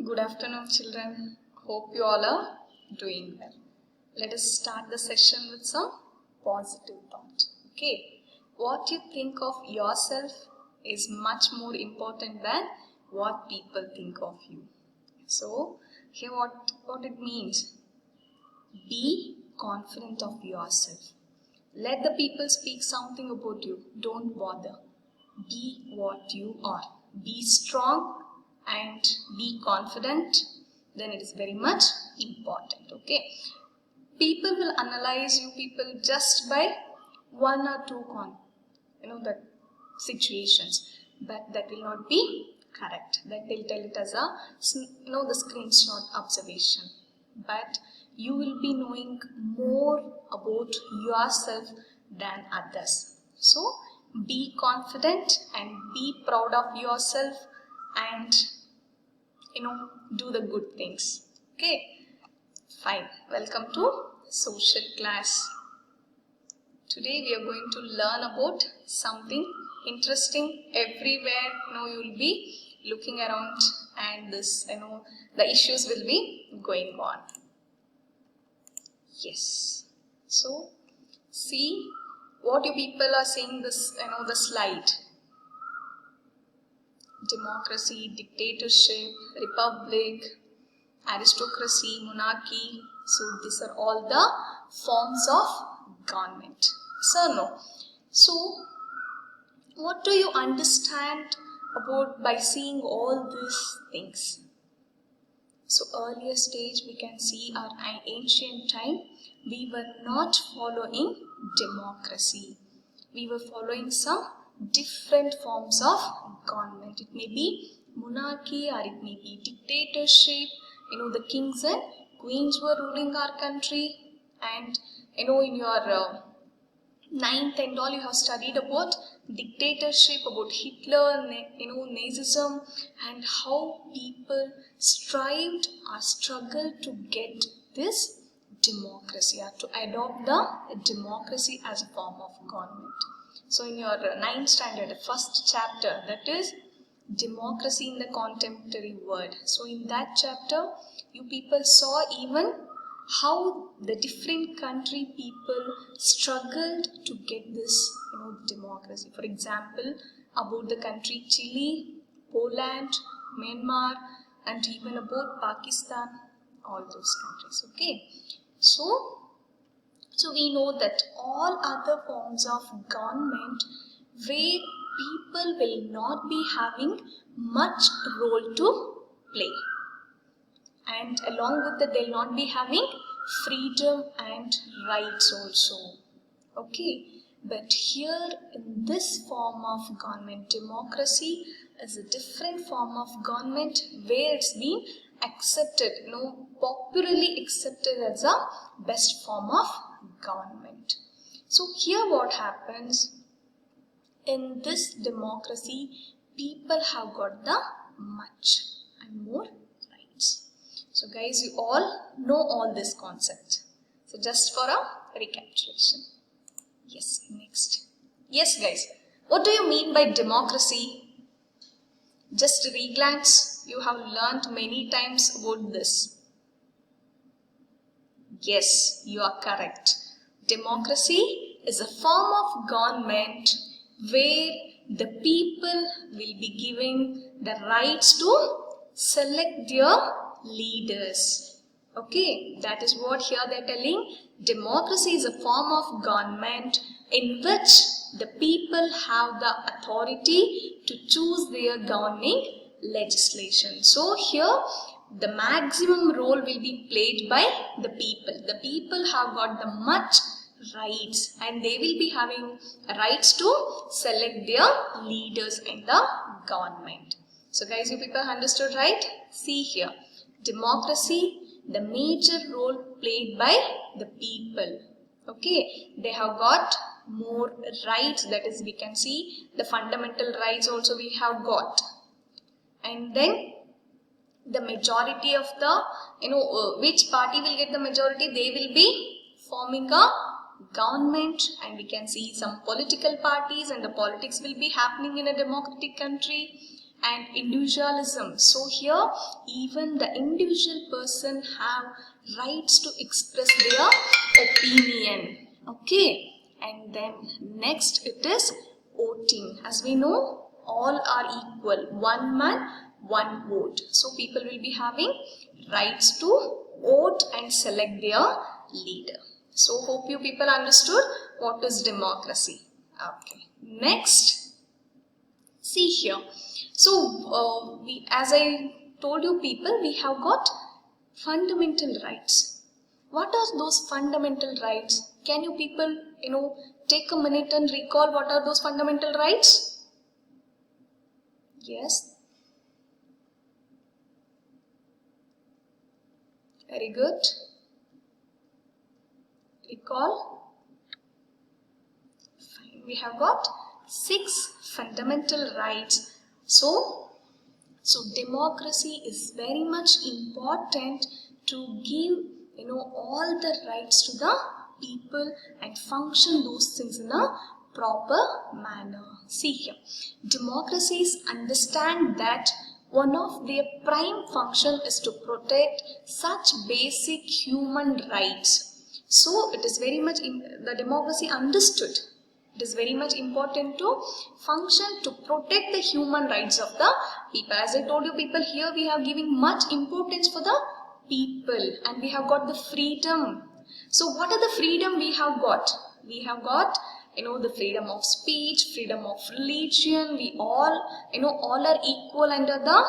Good afternoon, children. Hope you all are doing well. Let us start the session with some positive thought. Okay, what you think of yourself is much more important than what people think of you. So, here what it means. Be confident of yourself. Let the people speak something about you. Don't bother. Be what you are. Be strong and be confident. Then it is very much important. Okay. People will analyze you people just by one or two the situations, but that will not be correct. That they'll tell it as a the screenshot observation. But you will be knowing more about yourself than others. So be confident and be proud of yourself and do the good things. Okay, fine. Welcome to social class. Today we are going to learn about something interesting. Everywhere you will be looking around, and this the issues will be going on. Yes. So see what you people are saying. This the slide. Democracy, dictatorship, republic, aristocracy, monarchy. So these are all the forms of government. So no. So what do you understand about by seeing all these things? So earlier stage we can see our ancient time, we were not following democracy. We were following some different forms of government. It may be monarchy or it may be dictatorship. The kings and queens were ruling our country, and in your ninth and all you have studied about dictatorship, about Hitler, Nazism, and how people strived or struggled to get this democracy or to adopt the democracy as a form of government. So in your ninth standard, first chapter, that is democracy in the contemporary world. So in that chapter, you people saw even how the different country people struggled to get this democracy. For example, about the country Chile, Poland, Myanmar, and even about Pakistan, all those countries. Okay, so we know that all other forms of government where people will not be having much role to play, and along with that they'll not be having freedom and rights also. Okay, but here in this form of government, democracy is a different form of government where it's been accepted, popularly accepted as a best form of government. So here what happens, in this democracy people have got the much and more rights. So guys, you all know all this concept. So just for a recapitulation. Yes, next. Yes guys, what do you mean by democracy? Just re-glance, you have learnt many times about this. Yes, you are correct. Democracy is a form of government where the people will be given the rights to select their leaders. Okay, that is what here they are telling. Democracy is a form of government in which the people have the authority to choose their governing legislation. So here the maximum role will be played by the people. The people have got the much rights and they will be having rights to select their leaders in the government. So guys, you people understood, right? See here, democracy, the major role played by the people. Okay, they have got more rights, that is we can see the fundamental rights also we have got, and then the majority of the which party will get the majority, they will be forming a government, and we can see some political parties, and the politics will be happening in a democratic country, and individualism. So here even the individual person have rights to express their opinion. Okay, and then next it is voting. As we know, all are equal, one man, one vote. So people will be having rights to vote and select their leader. So hope you people understood what is democracy. Okay, next, see here. So as I told you people, we have got fundamental rights. What are those fundamental rights? Can you people, take a minute and recall what are those fundamental rights? Yes. Very good. Recall. Fine. We have got 6 fundamental rights. So democracy is very much important to give all the rights to the people and function those things in a proper manner. See here, democracies understand that one of their prime function is to protect such basic human rights. So it is very much the democracy understood. It is very much important to function to protect the human rights of the people. As I told you people, here we have giving much importance for the people and we have got the freedom. So what are the freedom we have got? We have got the freedom of speech, freedom of religion. We all are equal under the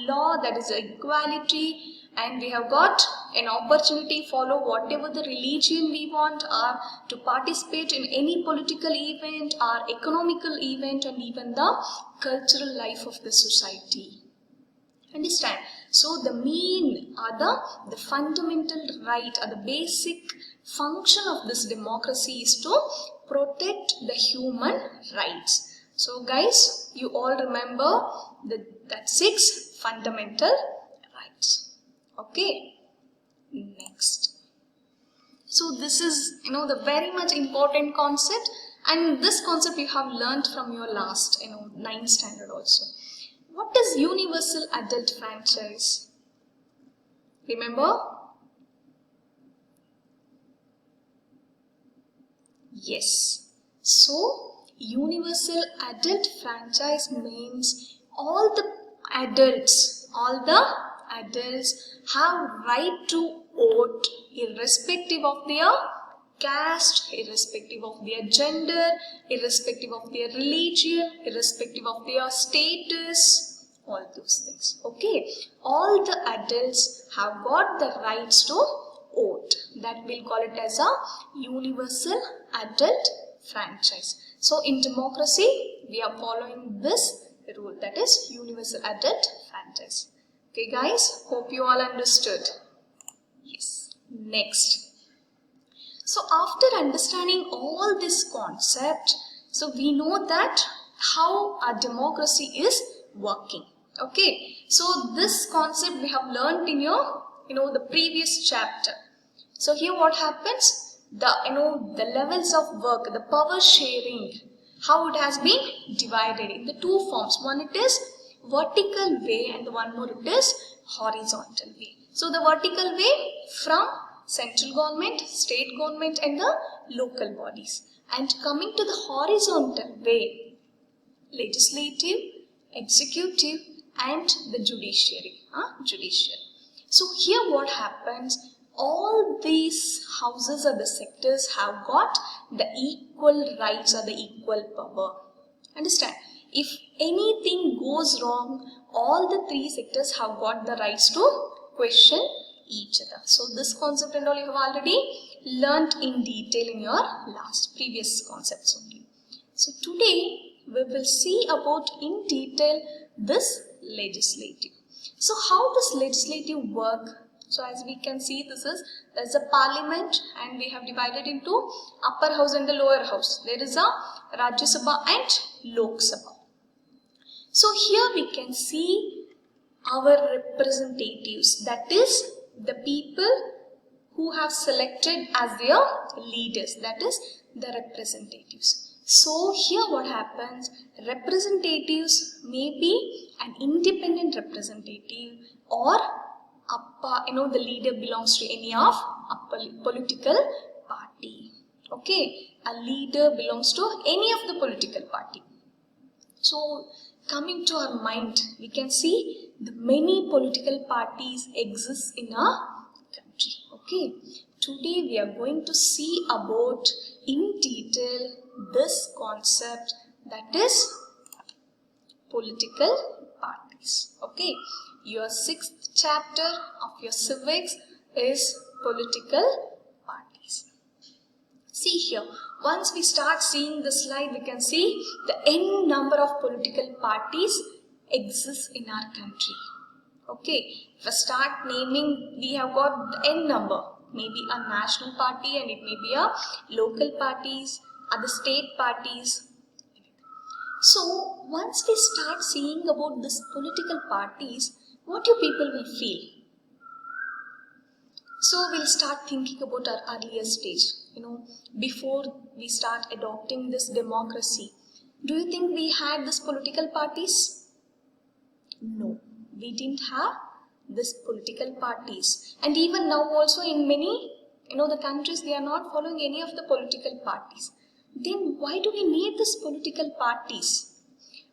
law, that is equality, and we have got an opportunity follow whatever the religion we want, or to participate in any political event or economical event, and even the cultural life of the society. Understand? So the main or the fundamental right or the basic function of this democracy is to protect the human rights. So guys, you all remember that 6 fundamental rights. Okay, next. So this is the very much important concept, and this concept you have learnt from your last 9th standard also. What is universal adult franchise? Remember? Yes. So universal adult franchise means all the adults have right to vote irrespective of their caste, irrespective of their gender, irrespective of their religion, irrespective of their status, all those things. Okay, all the adults have got the rights to vote. That we'll call it as a universal adult franchise. So in democracy, we are following this rule, that is universal adult franchise. Okay guys, hope you all understood. Yes, next. So after understanding all this concept, so we know that how our democracy is working. Okay, so this concept we have learned in your the previous chapter. So here what happens, the levels of work, the power sharing, how it has been divided in the 2 forms. One it is vertical way and the one more it is horizontal way. So the vertical way from central government, state government and the local bodies, and coming to the horizontal way, legislative, executive and the judiciary. So here what happens, all these houses or the sectors have got the equal rights or the equal power. Understand? If anything goes wrong, all the 3 sectors have got the rights to question each other. So this concept and all you have already learnt in detail in your previous concepts only. So today we will see about in detail this legislative. So how does legislative work? So as we can see, there's a parliament and we have divided into upper house and the lower house. There is a Rajya Sabha and Lok Sabha. So here we can see our representatives, that is the people who have selected as their leaders, that is the representatives. So here what happens, representatives may be an independent representative or the leader belongs to any of a political party. Okay, a leader belongs to any of the political party. So coming to our mind, we can see the many political parties exist in our country. Okay, today we are going to see about in detail this concept, that is political parties. Okay, your 6th chapter of your civics is political parties. See here, once we start seeing the slide, we can see the n number of political parties exist in our country. Okay, if I start naming, we have got the n number, maybe a national party and it may be a local parties, other state parties. So once we start seeing about this political parties, what do people will feel? So we'll start thinking about our earlier stage, before we start adopting this democracy. Do you think we had this political parties? No, we didn't have this political parties. And even now also in many, the countries, they are not following any of the political parties. Then why do we need this political parties?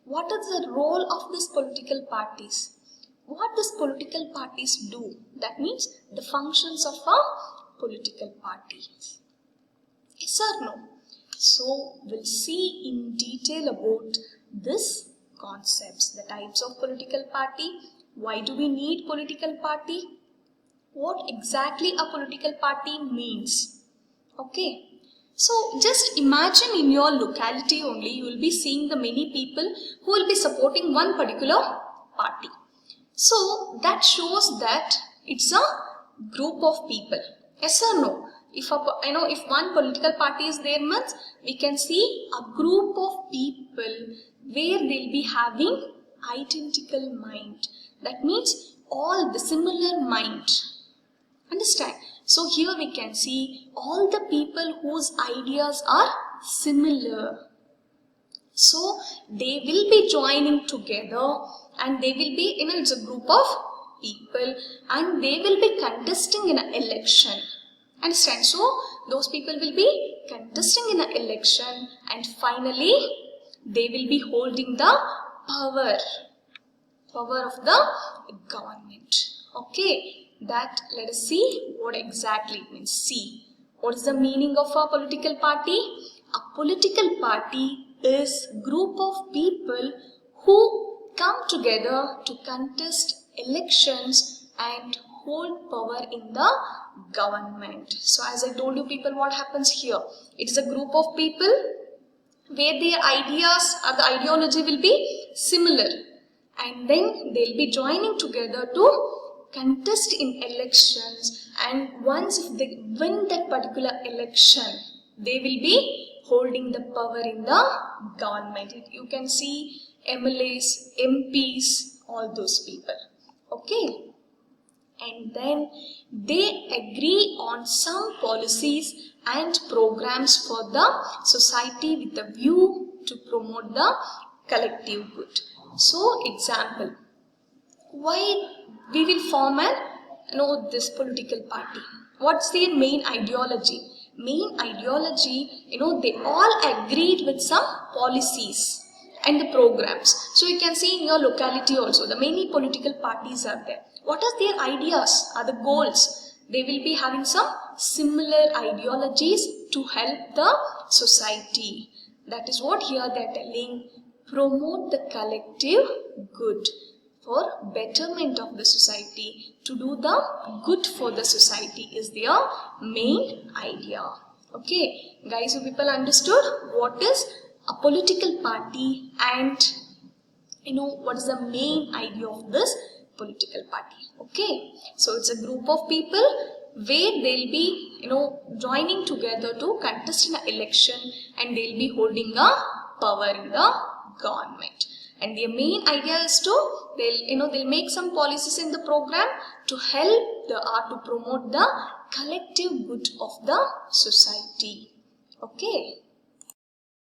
What is the role of these political parties? What these political parties do? That means the functions of a political party. Yes or no? So we'll see in detail about this concepts, the types of political party, why do we need political party, what exactly a political party means. Okay. So just imagine in your locality only, you will be seeing the many people who will be supporting one particular party. So that shows that it's a group of people. Yes or no? If one political party is there, means we can see a group of people where they'll be having identical mind. That means all the similar mind. Understand? So here we can see all the people whose ideas are similar. So they will be joining together and they will be, it's a group of people and they will be contesting in an election. Understand? So those people will be contesting in an election and finally they will be holding the power of the government. Okay. That let us see what exactly it means. See, what is the meaning of a political party? A political party is a group of people who come together to contest elections and hold power in the government. So as I told you people, what happens here? It is a group of people where their ideas or the ideology will be similar and then they'll be joining together to contest in elections, and once if they win that particular election, they will be holding the power in the government. You can see MLAs, MPs, all those people. Okay. And then they agree on some policies and programs for the society with a view to promote the collective good. So example, why we will form this political party. What's their main ideology? Main ideology, they all agreed with some policies and the programs. So you can see in your locality also, the many political parties are there. What are their ideas? Are the goals? They will be having some similar ideologies to help the society. That is what here they are telling. Promote the collective good. For betterment of the society, to do the good for the society is their main idea. Okay, guys, so people understood what is a political party and what is the main idea of this political party. Okay, so it's a group of people where they'll be joining together to contest in an election and they'll be holding a power in the government. And their main idea is they'll make some policies in the program to help to promote the collective good of the society. Okay.